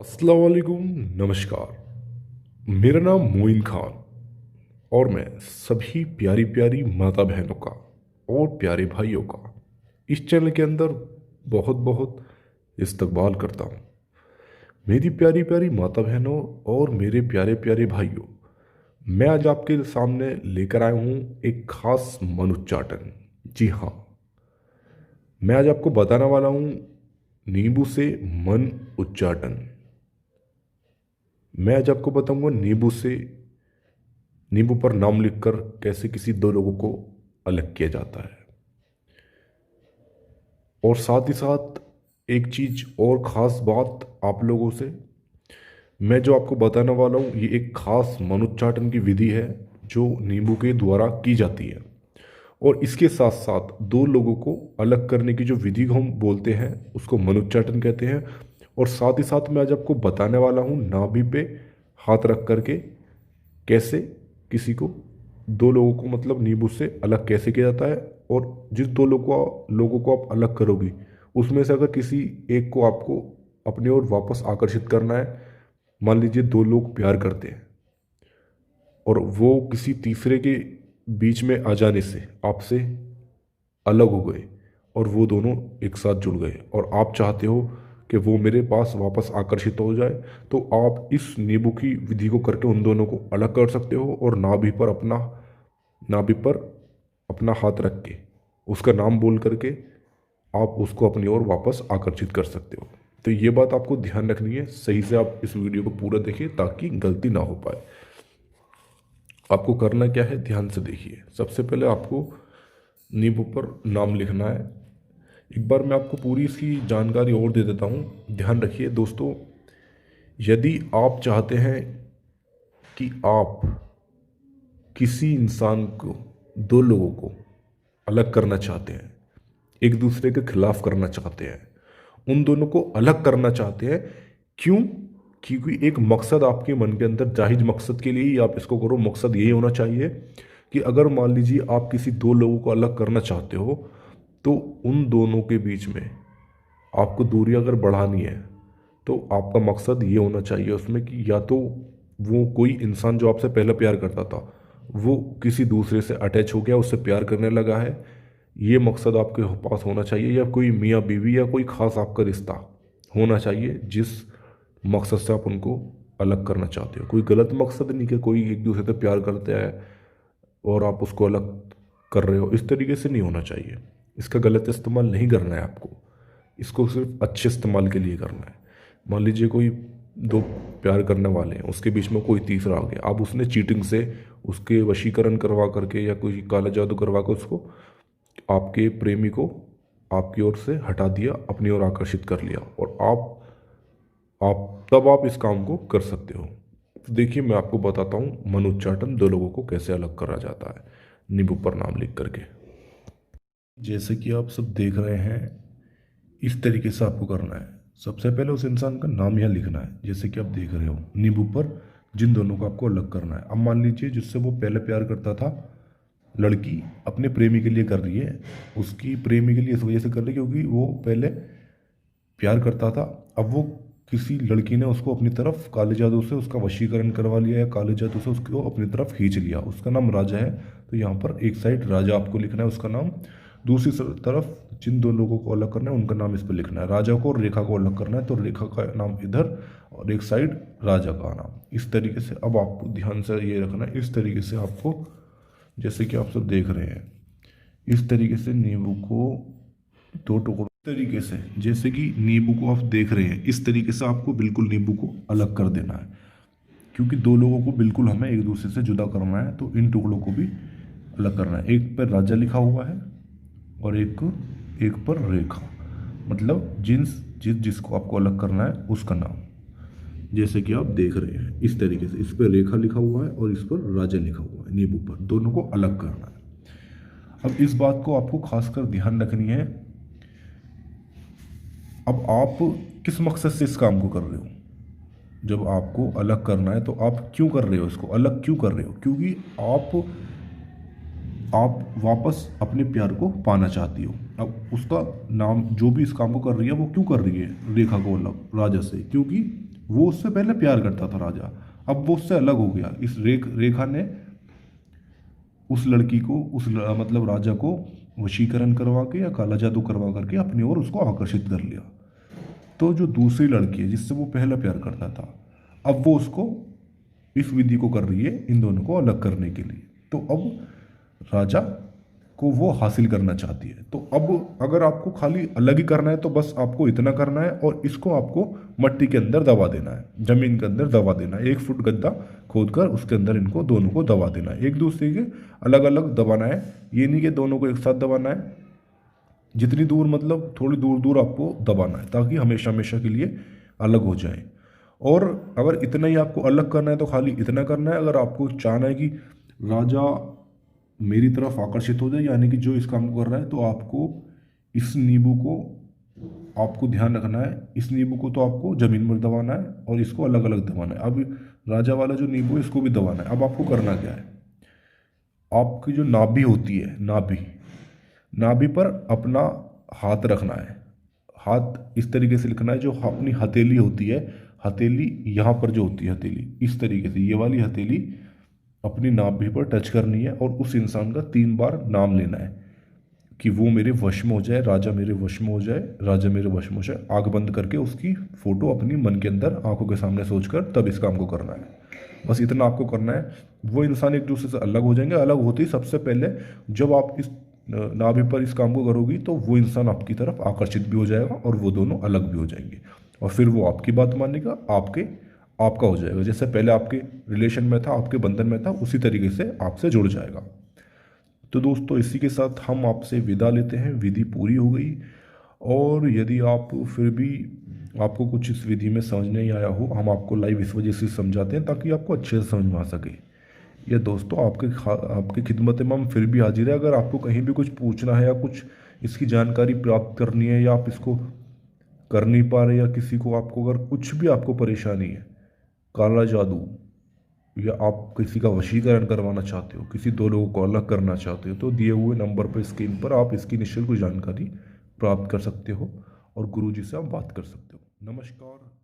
अस्सलाम वालेकुम। नमस्कार। मेरा नाम मोइन खान और मैं सभी प्यारी प्यारी माता बहनों का और प्यारे भाइयों का इस चैनल के अंदर बहुत बहुत इस्तकबाल करता हूँ। मेरी प्यारी प्यारी माता बहनों और मेरे प्यारे प्यारे भाइयों, मैं आज आपके सामने लेकर आया हूँ एक खास मनोच्चाटन। जी हाँ, मैं आज आपको बताने वाला हूँ नींबू से मन उच्चाटन। मैं आज आपको बताऊंगा नींबू पर नाम लिखकर कैसे किसी दो लोगों को अलग किया जाता है। और साथ ही साथ एक चीज और ख़ास बात आप लोगों से, मैं जो आपको बताने वाला हूँ ये एक खास मनोच्चाटन की विधि है जो नींबू के द्वारा की जाती है। और इसके साथ साथ दो लोगों को अलग करने की जो विधि को हम बोलते हैं उसको मनोच्चाटन कहते हैं। और साथ ही साथ मैं आज आपको बताने वाला हूँ नाभि पे हाथ रख करके कैसे किसी को दो लोगों को मतलब नींबू से अलग कैसे किया जाता है। और जिस दो लोगों को आप अलग करोगे उसमें से अगर किसी एक को आपको अपनी ओर वापस आकर्षित करना है, मान लीजिए दो लोग प्यार करते हैं और वो किसी तीसरे के बीच में आ जाने से आपसे अलग हो गए और वो दोनों एक साथ जुड़ गए और आप चाहते हो कि वो मेरे पास वापस आकर्षित हो जाए, तो आप इस नींबू की विधि को करके उन दोनों को अलग कर सकते हो और नाभि पर अपना हाथ रख के उसका नाम बोल करके आप उसको अपनी ओर वापस आकर्षित कर सकते हो। तो ये बात आपको ध्यान रखनी है, सही से आप इस वीडियो को पूरा देखिए ताकि गलती ना हो पाए। आपको करना क्या है, ध्यान से देखिए। सबसे पहले आपको नींबू पर नाम लिखना है। एक बार मैं आपको पूरी इसकी जानकारी और दे देता हूँ, ध्यान रखिए दोस्तों। यदि आप चाहते हैं कि आप किसी इंसान को, दो लोगों को अलग करना चाहते हैं, एक दूसरे के खिलाफ करना चाहते हैं, उन दोनों को अलग करना चाहते हैं, क्यों? क्योंकि एक मकसद आपके मन के अंदर, जाहिर मकसद के लिए ही आप इसको करो। मकसद यही होना चाहिए कि अगर मान लीजिए आप किसी दो लोगों को अलग करना चाहते हो तो उन दोनों के बीच में आपको दूरी अगर बढ़ानी है तो आपका मकसद ये होना चाहिए उसमें कि या तो वो कोई इंसान जो आपसे पहले प्यार करता था वो किसी दूसरे से अटैच हो गया, उससे प्यार करने लगा है, ये मकसद आपके पास होना चाहिए। या कोई मियाँ बीवी या कोई ख़ास आपका रिश्ता होना चाहिए जिस मकसद से आप उनको अलग करना चाहते हो। कोई गलत मकसद नहीं कि कोई एक दूसरे से प्यार करता है और आप उसको अलग कर रहे हो, इस तरीके से नहीं होना चाहिए। इसका गलत इस्तेमाल नहीं करना है आपको, इसको सिर्फ अच्छे इस्तेमाल के लिए करना है। मान लीजिए कोई दो प्यार करने वाले हैं, उसके बीच में कोई तीसरा आ गया, अब उसने चीटिंग से उसके वशीकरण करवा करके या कोई काला जादू करवा कर उसको, आपके प्रेमी को आपकी ओर से हटा दिया, अपनी ओर आकर्षित कर लिया, और आप इस काम को कर सकते हो। तो देखिए मैं आपको बताता हूँ मनोच्चाटन दो लोगों को कैसे अलग करा जाता है नींबू पर नाम लिख करके। जैसे कि आप सब देख रहे हैं, इस तरीके से आपको करना है। सबसे पहले उस इंसान का नाम यहाँ लिखना है, जैसे कि आप देख रहे हो नींबू पर जिन दोनों को आपको अलग करना है। अब मान लीजिए जिससे वो पहले प्यार करता था, लड़की अपने प्रेमी के लिए कर रही है, उसकी प्रेमी के लिए इस वजह से कर रही है क्योंकि वो पहले प्यार करता था। अब वो किसी लड़की ने उसको अपनी तरफ काले जादू से उसका वशीकरण करवा लिया या काले जादू से उसको अपनी तरफ खींच लिया। उसका नाम राजा है, तो यहाँ पर एक साइड राजा आपको लिखना है उसका नाम, दूसरी तरफ जिन दो लोगों को अलग करना है उनका नाम इस पर लिखना है। राजा को और रेखा को अलग करना है तो रेखा का नाम इधर और एक साइड राजा का नाम, इस तरीके से। अब आपको ध्यान से ये रखना है, इस तरीके से आपको, जैसे कि आप सब देख रहे हैं, इस तरीके से नींबू को दो टुकड़ों तरीके से, जैसे कि नींबू को आप देख रहे हैं, इस तरीके से आपको बिल्कुल नींबू को अलग कर देना है। क्योंकि दो लोगों को बिल्कुल हमें एक दूसरे से जुदा करना है तो इन टुकड़ों को भी अलग करना है। एक पर राजा लिखा हुआ है और एक पर रेखा, मतलब जिसको आपको अलग करना है उसका नाम, जैसे कि आप देख रहे हैं इस तरीके से। इस पर रेखा लिखा हुआ है और इस पर राजा लिखा हुआ है। नींबू पर दोनों को अलग करना है। अब इस बात को आपको खासकर ध्यान रखनी है। अब आप किस मकसद से इस काम को कर रहे हो? जब आपको अलग करना है तो आप क्यों कर रहे हो, इसको अलग क्यों कर रहे हो? क्योंकि आप वापस अपने प्यार को पाना चाहती हो। अब उसका नाम जो भी इस काम को कर रही है वो क्यों कर रही है रेखा को अलग राजा से? क्योंकि वो उससे पहले प्यार करता था राजा, अब वो उससे अलग हो गया। इस रेखा ने उस लड़की को मतलब राजा को वशीकरण करवा के या काला जादू करवा करके अपनी ओर उसको आकर्षित कर लिया। तो जो दूसरी लड़की है जिससे वो पहला प्यार करता था, अब वो उसको इस विधि को कर रही है इन दोनों को अलग करने के लिए। तो अब राजा को वो हासिल करना चाहती है। तो अब अगर आपको खाली अलग ही करना है तो बस आपको इतना करना है, और इसको आपको मट्टी के अंदर दबा देना है, जमीन के अंदर दबा देना है। 1 फुट गड्ढा खोद कर उसके अंदर इनको दोनों को दबा देना है, एक दूसरे के अलग अलग दबाना है। ये नहीं कि दोनों को एक साथ दबाना है, जितनी दूर मतलब थोड़ी दूर दूर आपको दबाना है ताकि हमेशा हमेशा के लिए अलग हो जाए। और अगर इतना ही आपको अलग करना है तो खाली इतना करना है। अगर आपको चाहना है कि राजा मेरी तरफ आकर्षित हो जाए, यानी कि जो इस काम को कर रहा है, तो आपको इस नींबू को आपको ध्यान रखना है। इस नींबू को तो आपको ज़मीन पर दबाना है और इसको अलग अलग दबाना है। अब राजा वाला जो नींबू है इसको भी दबाना है। अब आपको करना क्या है, आपकी जो नाभि होती है, नाभि नाभि पर अपना हाथ रखना है। हाथ इस तरीके से लिखना है, जो अपनी हथेली होती है, हथेली यहाँ पर जो होती है हथेली, इस तरीके से ये वाली हथेली अपनी नाभि पर टच करनी है और उस इंसान का 3 बार नाम लेना है कि वो मेरे वश में हो जाए, राजा मेरे वश में हो जाए, राजा मेरे वश में हो जाए। आँख बंद करके उसकी फ़ोटो अपनी मन के अंदर आंखों के सामने सोचकर तब इस काम को करना है। बस इतना आपको करना है। वो इंसान एक दूसरे से अलग हो जाएंगे। अलग होते ही सबसे पहले जब आप इस नाभि पर इस काम को करोगी तो वो इंसान आपकी तरफ आकर्षित भी हो जाएगा और वो दोनों अलग भी हो जाएंगे, और फिर वो आपकी बात मानेगा, आपका हो जाएगा। जैसे पहले आपके रिलेशन में था, आपके बंधन में था, उसी तरीके से आपसे जुड़ जाएगा। तो दोस्तों इसी के साथ हम आपसे विदा लेते हैं। विधि पूरी हो गई, और यदि आप फिर भी आपको कुछ इस विधि में समझ नहीं आया हो, हम आपको लाइव इस वजह से समझाते हैं ताकि आपको अच्छे से समझ में आ सके। या दोस्तों आपकी खिदमत में हम फिर भी हाजिर है। अगर आपको कहीं भी कुछ पूछना है या कुछ इसकी जानकारी प्राप्त करनी है, या आप इसको कर नहीं पा रहे, या किसी को आपको अगर कुछ भी आपको परेशानी है, काला जादू, या आप किसी का वशीकरण करवाना चाहते हो, किसी 2 लोगों को अलग करना चाहते हो, तो दिए हुए नंबर पर स्क्रीन पर आप इसकी निःशुल्क जानकारी प्राप्त कर सकते हो और गुरुजी से आप बात कर सकते हो। नमस्कार।